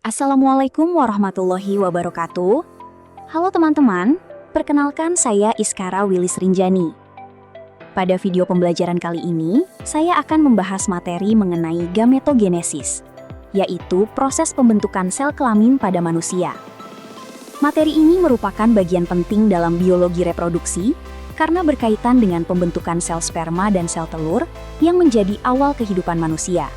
Assalamualaikum warahmatullahi wabarakatuh. Halo teman-teman, perkenalkan saya Iskara Wilis Rinjani. Pada video pembelajaran kali ini, saya akan membahas materi mengenai gametogenesis, yaitu proses pembentukan sel kelamin pada manusia. Materi ini merupakan bagian penting dalam biologi reproduksi karena berkaitan dengan pembentukan sel sperma dan sel telur yang menjadi awal kehidupan manusia.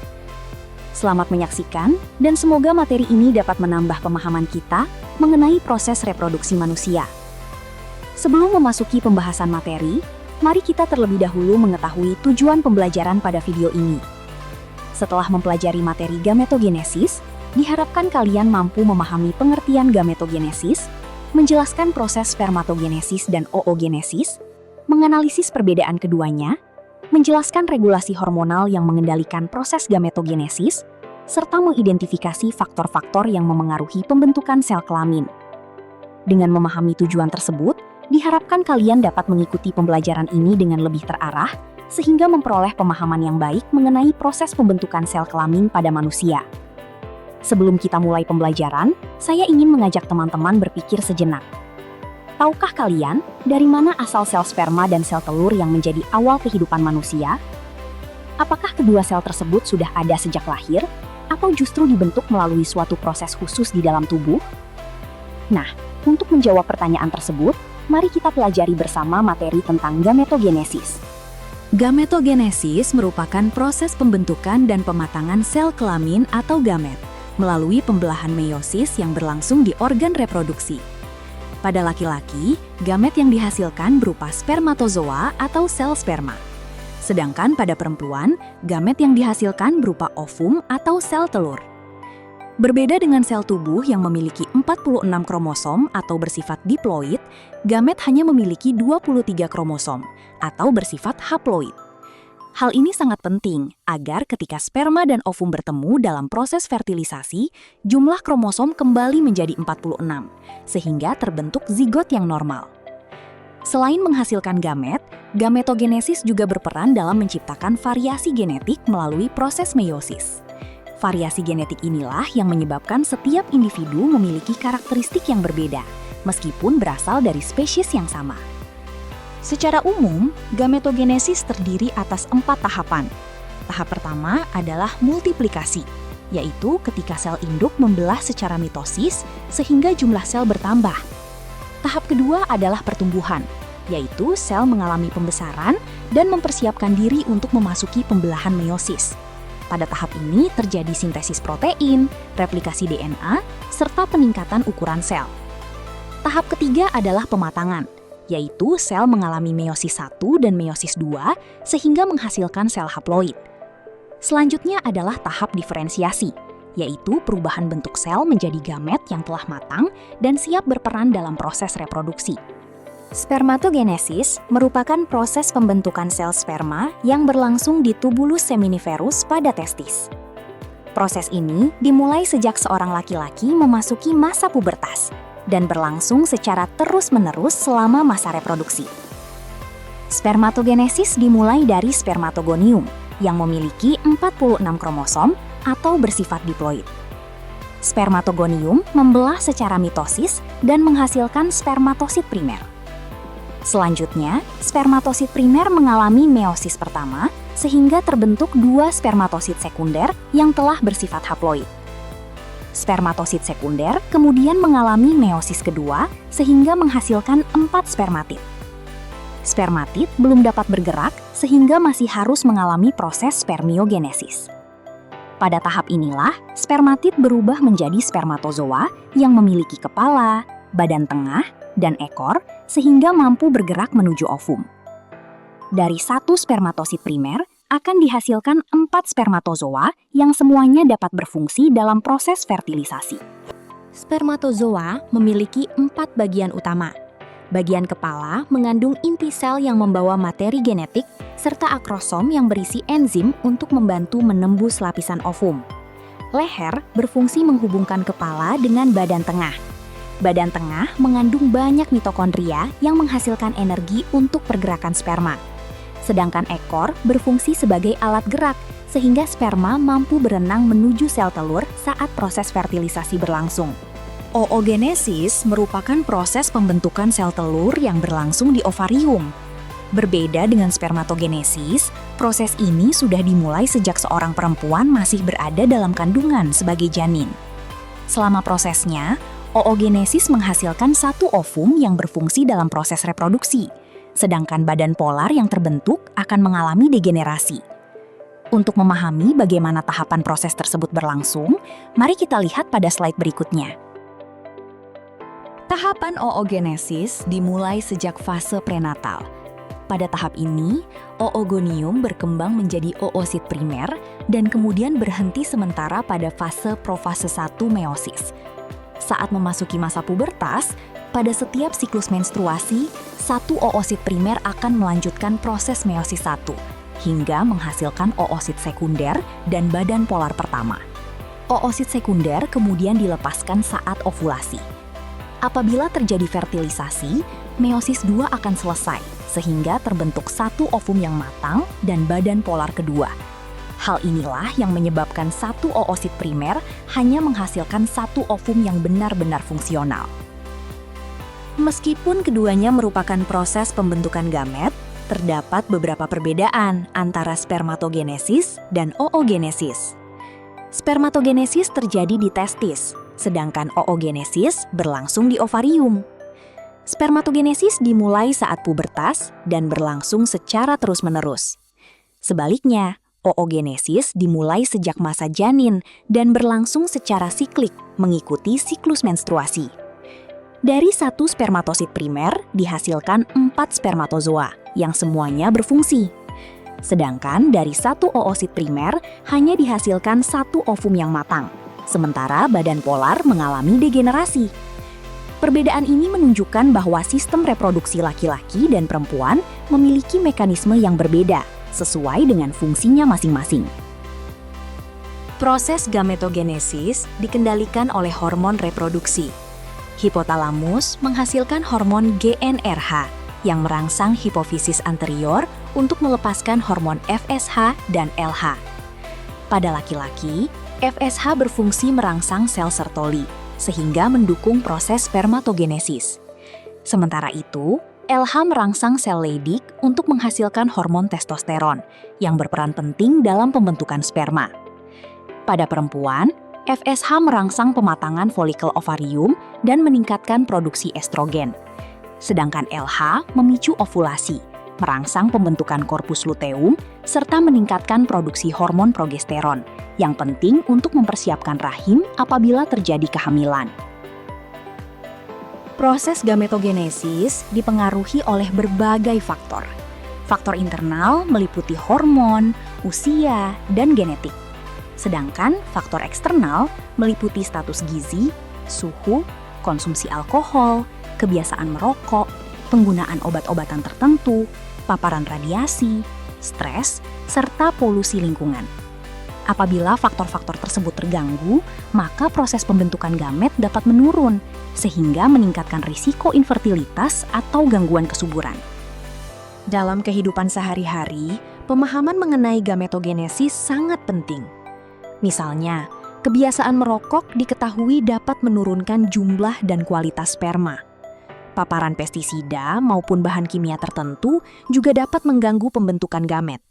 Selamat menyaksikan, dan semoga materi ini dapat menambah pemahaman kita mengenai proses reproduksi manusia. Sebelum memasuki pembahasan materi, mari kita terlebih dahulu mengetahui tujuan pembelajaran pada video ini. Setelah mempelajari materi gametogenesis, diharapkan kalian mampu memahami pengertian gametogenesis, menjelaskan proses spermatogenesis dan oogenesis, menganalisis perbedaan keduanya, menjelaskan regulasi hormonal yang mengendalikan proses gametogenesis, serta mengidentifikasi faktor-faktor yang memengaruhi pembentukan sel kelamin. Dengan memahami tujuan tersebut, diharapkan kalian dapat mengikuti pembelajaran ini dengan lebih terarah, sehingga memperoleh pemahaman yang baik mengenai proses pembentukan sel kelamin pada manusia. Sebelum kita mulai pembelajaran, saya ingin mengajak teman-teman berpikir sejenak. Tahukah kalian dari mana asal sel sperma dan sel telur yang menjadi awal kehidupan manusia? Apakah kedua sel tersebut sudah ada sejak lahir, atau justru dibentuk melalui suatu proses khusus di dalam tubuh? Nah, untuk menjawab pertanyaan tersebut, mari kita pelajari bersama materi tentang gametogenesis. Gametogenesis merupakan proses pembentukan dan pematangan sel kelamin atau gamet melalui pembelahan meiosis yang berlangsung di organ reproduksi. Pada laki-laki, gamet yang dihasilkan berupa spermatozoa atau sel sperma. Sedangkan pada perempuan, gamet yang dihasilkan berupa ovum atau sel telur. Berbeda dengan sel tubuh yang memiliki 46 kromosom atau bersifat diploid, gamet hanya memiliki 23 kromosom atau bersifat haploid. Hal ini sangat penting agar ketika sperma dan ovum bertemu dalam proses fertilisasi, jumlah kromosom kembali menjadi 46, sehingga terbentuk zigot yang normal. Selain menghasilkan gamet, gametogenesis juga berperan dalam menciptakan variasi genetik melalui proses meiosis. Variasi genetik inilah yang menyebabkan setiap individu memiliki karakteristik yang berbeda, meskipun berasal dari spesies yang sama. Secara umum, gametogenesis terdiri atas 4 tahapan. Tahap pertama adalah multiplikasi, yaitu ketika sel induk membelah secara mitosis sehingga jumlah sel bertambah. Tahap kedua adalah pertumbuhan, yaitu sel mengalami pembesaran dan mempersiapkan diri untuk memasuki pembelahan meiosis. Pada tahap ini terjadi sintesis protein, replikasi DNA, serta peningkatan ukuran sel. Tahap ketiga adalah pematangan, yaitu sel mengalami meiosis 1 dan meiosis 2 sehingga menghasilkan sel haploid. Selanjutnya adalah tahap diferensiasi, yaitu perubahan bentuk sel menjadi gamet yang telah matang dan siap berperan dalam proses reproduksi. Spermatogenesis merupakan proses pembentukan sel sperma yang berlangsung di tubulus seminiferus pada testis. Proses ini dimulai sejak seorang laki-laki memasuki masa pubertas dan berlangsung secara terus-menerus selama masa reproduksi. Spermatogenesis dimulai dari spermatogonium yang memiliki 46 kromosom atau bersifat diploid. Spermatogonium membelah secara mitosis dan menghasilkan spermatosit primer. Selanjutnya, spermatosit primer mengalami meiosis pertama sehingga terbentuk 2 spermatosit sekunder yang telah bersifat haploid. Spermatosit sekunder kemudian mengalami meiosis kedua sehingga menghasilkan 4 spermatid. Spermatid belum dapat bergerak sehingga masih harus mengalami proses spermiogenesis. Pada tahap inilah, spermatid berubah menjadi spermatozoa yang memiliki kepala, badan tengah, dan ekor sehingga mampu bergerak menuju ovum. Dari 1 spermatosit primer, akan dihasilkan 4 spermatozoa yang semuanya dapat berfungsi dalam proses fertilisasi. Spermatozoa memiliki 4 bagian utama. Bagian kepala mengandung inti sel yang membawa materi genetik, serta akrosom yang berisi enzim untuk membantu menembus lapisan ovum. Leher berfungsi menghubungkan kepala dengan badan tengah. Badan tengah mengandung banyak mitokondria yang menghasilkan energi untuk pergerakan sperma. Sedangkan ekor berfungsi sebagai alat gerak sehingga sperma mampu berenang menuju sel telur saat proses fertilisasi berlangsung. Oogenesis merupakan proses pembentukan sel telur yang berlangsung di ovarium. Berbeda dengan spermatogenesis, proses ini sudah dimulai sejak seorang perempuan masih berada dalam kandungan sebagai janin. Selama prosesnya, oogenesis menghasilkan satu ovum yang berfungsi dalam proses reproduksi, sedangkan badan polar yang terbentuk akan mengalami degenerasi. Untuk memahami bagaimana tahapan proses tersebut berlangsung, mari kita lihat pada slide berikutnya. Tahapan oogenesis dimulai sejak fase prenatal. Pada tahap ini, oogonium berkembang menjadi oosit primer dan kemudian berhenti sementara pada fase profase 1 meiosis. Saat memasuki masa pubertas, pada setiap siklus menstruasi, satu oosit primer akan melanjutkan proses meiosis 1 hingga menghasilkan oosit sekunder dan badan polar pertama. Oosit sekunder kemudian dilepaskan saat ovulasi. Apabila terjadi fertilisasi, meiosis 2 akan selesai, sehingga terbentuk satu ovum yang matang dan badan polar kedua. Hal inilah yang menyebabkan satu oosit primer hanya menghasilkan satu ovum yang benar-benar fungsional. Meskipun keduanya merupakan proses pembentukan gamet, terdapat beberapa perbedaan antara spermatogenesis dan oogenesis. Spermatogenesis terjadi di testis, sedangkan oogenesis berlangsung di ovarium. Spermatogenesis dimulai saat pubertas dan berlangsung secara terus-menerus. Sebaliknya, oogenesis dimulai sejak masa janin dan berlangsung secara siklik mengikuti siklus menstruasi. Dari satu spermatosit primer dihasilkan 4 spermatozoa yang semuanya berfungsi. Sedangkan dari satu oosit primer hanya dihasilkan satu ovum yang matang, sementara badan polar mengalami degenerasi. Perbedaan ini menunjukkan bahwa sistem reproduksi laki-laki dan perempuan memiliki mekanisme yang berbeda, sesuai dengan fungsinya masing-masing. Proses gametogenesis dikendalikan oleh hormon reproduksi. Hipotalamus menghasilkan hormon GnRH yang merangsang hipofisis anterior untuk melepaskan hormon FSH dan LH. Pada laki-laki, FSH berfungsi merangsang sel Sertoli, sehingga mendukung proses spermatogenesis. Sementara itu, LH merangsang sel Leydig untuk menghasilkan hormon testosteron yang berperan penting dalam pembentukan sperma. Pada perempuan, FSH merangsang pematangan folikel ovarium dan meningkatkan produksi estrogen. Sedangkan LH memicu ovulasi, merangsang pembentukan korpus luteum, serta meningkatkan produksi hormon progesteron yang penting untuk mempersiapkan rahim apabila terjadi kehamilan. Proses gametogenesis dipengaruhi oleh berbagai faktor. Faktor internal meliputi hormon, usia, dan genetik. Sedangkan faktor eksternal meliputi status gizi, suhu, konsumsi alkohol, kebiasaan merokok, penggunaan obat-obatan tertentu, paparan radiasi, stres, serta polusi lingkungan. Apabila faktor-faktor tersebut terganggu, maka proses pembentukan gamet dapat menurun, sehingga meningkatkan risiko infertilitas atau gangguan kesuburan. Dalam kehidupan sehari-hari, pemahaman mengenai gametogenesis sangat penting. Misalnya, kebiasaan merokok diketahui dapat menurunkan jumlah dan kualitas sperma. Paparan pestisida maupun bahan kimia tertentu juga dapat mengganggu pembentukan gamet.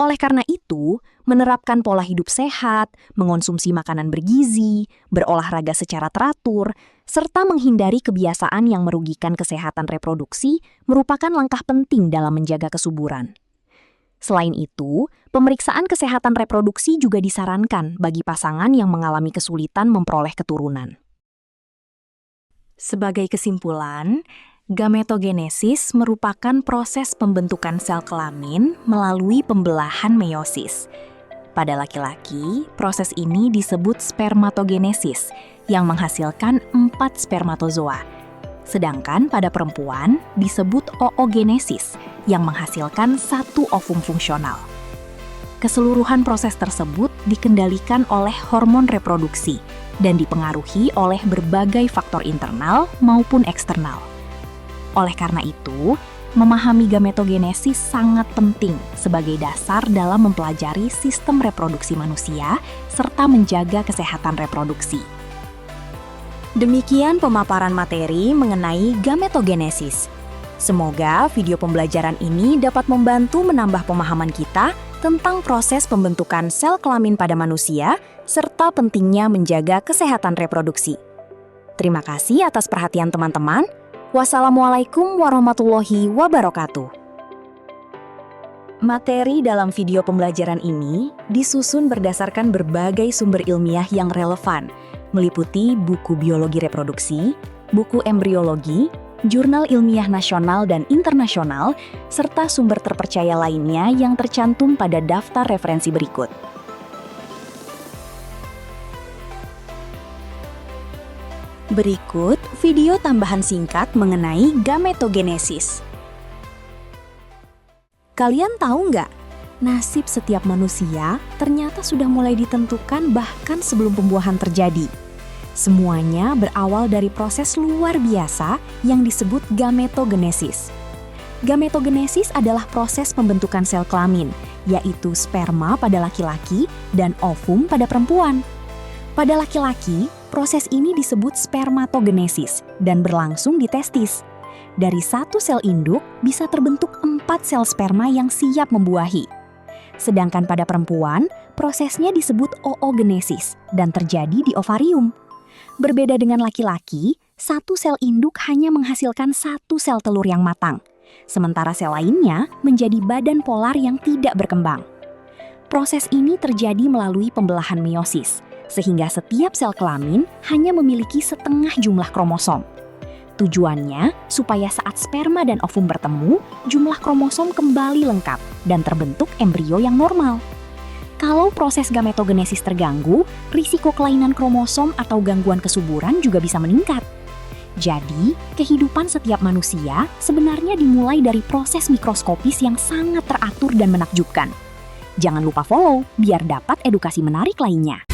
Oleh karena itu, menerapkan pola hidup sehat, mengonsumsi makanan bergizi, berolahraga secara teratur, serta menghindari kebiasaan yang merugikan kesehatan reproduksi merupakan langkah penting dalam menjaga kesuburan. Selain itu, pemeriksaan kesehatan reproduksi juga disarankan bagi pasangan yang mengalami kesulitan memperoleh keturunan. Sebagai kesimpulan, gametogenesis merupakan proses pembentukan sel kelamin melalui pembelahan meiosis. Pada laki-laki, proses ini disebut spermatogenesis yang menghasilkan 4 spermatozoa. Sedangkan pada perempuan disebut oogenesis yang menghasilkan satu ovum fungsional. Keseluruhan proses tersebut dikendalikan oleh hormon reproduksi dan dipengaruhi oleh berbagai faktor internal maupun eksternal. Oleh karena itu, Memahami gametogenesis sangat penting sebagai dasar dalam mempelajari sistem reproduksi manusia serta menjaga kesehatan reproduksi. Demikian pemaparan materi mengenai gametogenesis. Semoga video pembelajaran ini dapat membantu menambah pemahaman kita tentang proses pembentukan sel kelamin pada manusia serta pentingnya menjaga kesehatan reproduksi. Terima kasih atas perhatian teman-teman. Wassalamualaikum warahmatullahi wabarakatuh. Materi dalam video pembelajaran ini disusun berdasarkan berbagai sumber ilmiah yang relevan, meliputi buku biologi reproduksi, buku embriologi, jurnal ilmiah nasional dan internasional, serta sumber terpercaya lainnya yang tercantum pada daftar referensi berikut. Berikut video tambahan singkat mengenai gametogenesis. Kalian tahu nggak, nasib setiap manusia ternyata sudah mulai ditentukan bahkan sebelum pembuahan terjadi. Semuanya berawal dari proses luar biasa yang disebut gametogenesis. Gametogenesis adalah proses pembentukan sel kelamin, yaitu sperma pada laki-laki dan ovum pada perempuan. Pada laki-laki, proses ini disebut spermatogenesis dan berlangsung di testis. Dari satu sel induk bisa terbentuk 4 sel sperma yang siap membuahi. Sedangkan pada perempuan, prosesnya disebut oogenesis dan terjadi di ovarium. Berbeda dengan laki-laki, satu sel induk hanya menghasilkan 1 sel telur yang matang, sementara sel lainnya menjadi badan polar yang tidak berkembang. Proses ini terjadi melalui pembelahan meiosis, sehingga setiap sel kelamin hanya memiliki setengah jumlah kromosom. Tujuannya supaya saat sperma dan ovum bertemu, jumlah kromosom kembali lengkap dan terbentuk embrio yang normal. Kalau proses gametogenesis terganggu, risiko kelainan kromosom atau gangguan kesuburan juga bisa meningkat. Jadi, kehidupan setiap manusia sebenarnya dimulai dari proses mikroskopis yang sangat teratur dan menakjubkan. Jangan lupa follow biar dapat edukasi menarik lainnya.